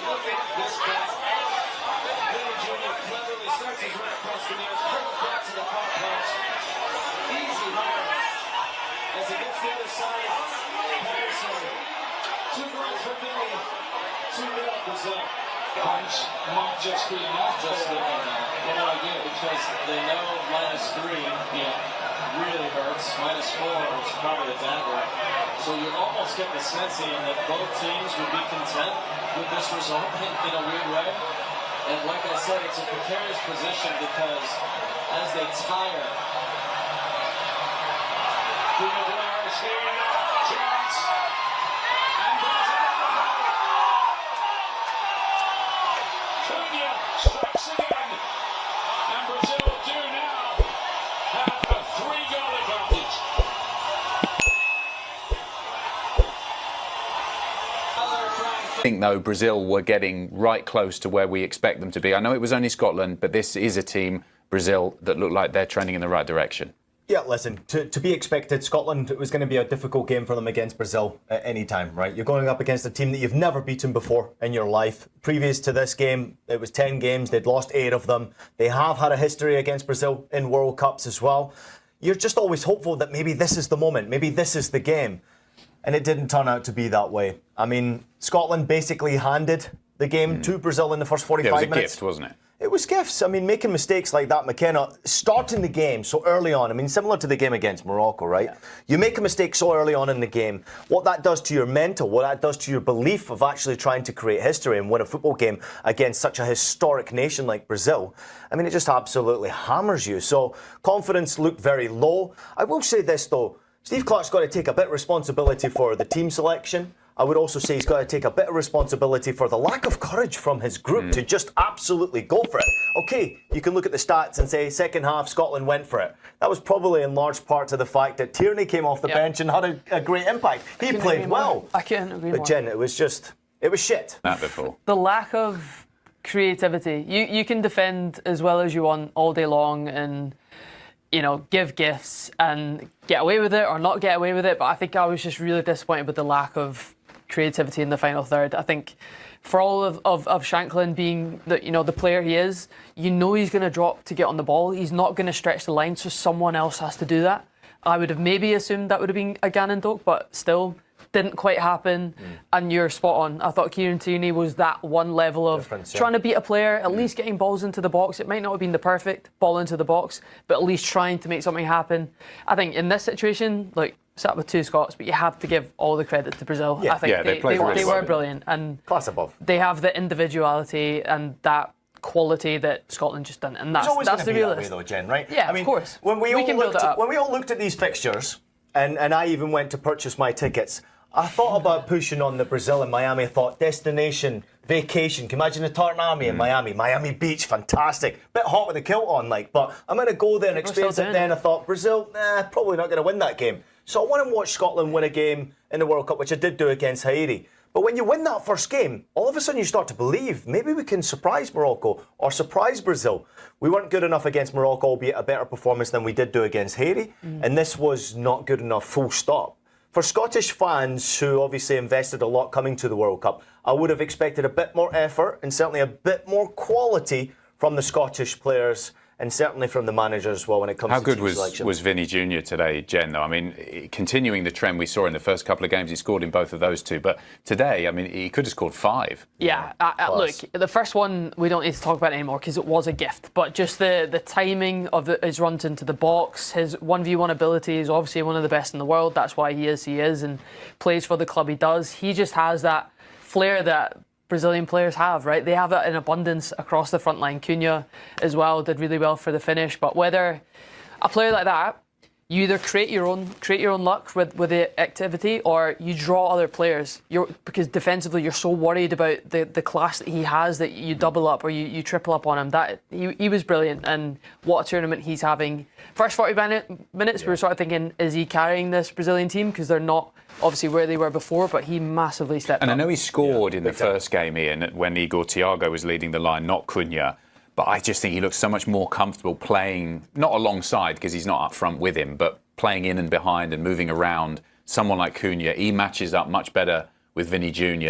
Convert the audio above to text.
look at this guy. Vini Jr. cleverly starts his run across the net, pulls back to the far post. Easy hire. As he gets the other side, Patterson. 2 goals for Vini. 2-0 Brazil. Punch might just be enough, just what do I get? Because they know -3, really hurts. -4 is probably a dagger. So you almost get the sense Ian, that both teams would be content with this result in a weird way. And like I said, it's a precarious position because as they tire, Irish here, chance, and Cunha strikes again, and Brazil do now have a 3-goal advantage. I think, though, Brazil were getting right close to where we expect them to be. I know it was only Scotland, but this is a team, Brazil, that look like they're trending in the right direction. Yeah, listen, to be expected, Scotland, it was going to be a difficult game for them against Brazil at any time, right? You're going up against a team that you've never beaten before in your life. Previous to this game, it was 10 games. They'd lost 8 of them. They have had a history against Brazil in World Cups as well. You're just always hopeful that maybe this is the moment, maybe this is the game. And it didn't turn out to be that way. I mean, Scotland basically handed the game to Brazil in the first 45 minutes. It was a gift, wasn't it? It was gifts. I mean, making mistakes like that, McKenna, starting the game so early on, I mean, similar to the game against Morocco, right? Yeah. You make a mistake so early on in the game, what that does to your mental, what that does to your belief of actually trying to create history and win a football game against such a historic nation like Brazil, I mean, it just absolutely hammers you. So confidence looked very low. I will say this, though. Steve Clarke's got to take a bit of responsibility for the team selection. I would also say he's got to take a bit of responsibility for the lack of courage from his group to just absolutely go for it. OK, you can look at the stats and say second half Scotland went for it. That was probably in large part to the fact that Tierney came off the bench and had a great impact. He played well. I can't agree more. But Jen, it was shit. That before. The lack of creativity. You can defend as well as you want all day long and, you know, give gifts and get away with it or not get away with it. But I think I was just really disappointed with the lack of creativity in the final third. I think for all of Shanklin being the player he is, you know he's going to drop to get on the ball. He's not going to stretch the line, so someone else has to do that. I would have maybe assumed that would have been a Gannon Doak, but still didn't quite happen. And you're spot on. I thought Kieran Tierney was that one level of trying to beat a player, at least getting balls into the box. It might not have been the perfect ball into the box, but at least trying to make something happen. I think in this situation, like, sat with 2 Scots, but you have to give all the credit to Brazil. Yeah. I think they were brilliant. And class above. They have the individuality and that quality that Scotland just done, and that's the real way though, Jen, right? Yeah, I mean, of course. When we all looked at these fixtures, and I even went to purchase my tickets, I thought about pushing on the Brazil and Miami. I thought destination, vacation. Can you imagine the Tartan Army in Miami? Miami Beach, fantastic. Bit hot with the kilt on, but I'm going to go there and experience it. Then I thought Brazil, probably not going to win that game. So I want to watch Scotland win a game in the World Cup, which I did do against Haiti. But when you win that first game, all of a sudden you start to believe maybe we can surprise Morocco or surprise Brazil. We weren't good enough against Morocco, albeit a better performance than we did do against Haiti. And this was not good enough, full stop. For Scottish fans who obviously invested a lot coming to the World Cup, I would have expected a bit more effort and certainly a bit more quality from the Scottish players and certainly from the manager as well when it comes to team selection. How good was Vini Jr. today, Jen, though? I mean, continuing the trend we saw in the first couple of games, he scored in both of those 2. But today, I mean, he could have scored 5. Yeah, look, the first one, we don't need to talk about it anymore because it was a gift. But just the timing of his runs into the box, his 1v1 ability is obviously one of the best in the world. That's why he is, and plays for the club he does. He just has that flair that Brazilian players have, right? They have it in abundance across the front line. Cunha as well did really well for the finish. But whether a player like that, you either create your own luck with the activity, or you draw other players. Because defensively you're so worried about the class that he has that you double up or you triple up on him. That he was brilliant, and what a tournament he's having. First 40 minutes, we were sort of thinking, is he carrying this Brazilian team? Because they're not obviously where they were before, but he massively stepped up. And I know he scored in the first game, Ian, when Igor Thiago was leading the line, not Cunha. But I just think he looks so much more comfortable playing, not alongside because he's not up front with him, but playing in and behind and moving around. Someone like Cunha, he matches up much better with Vini Jr.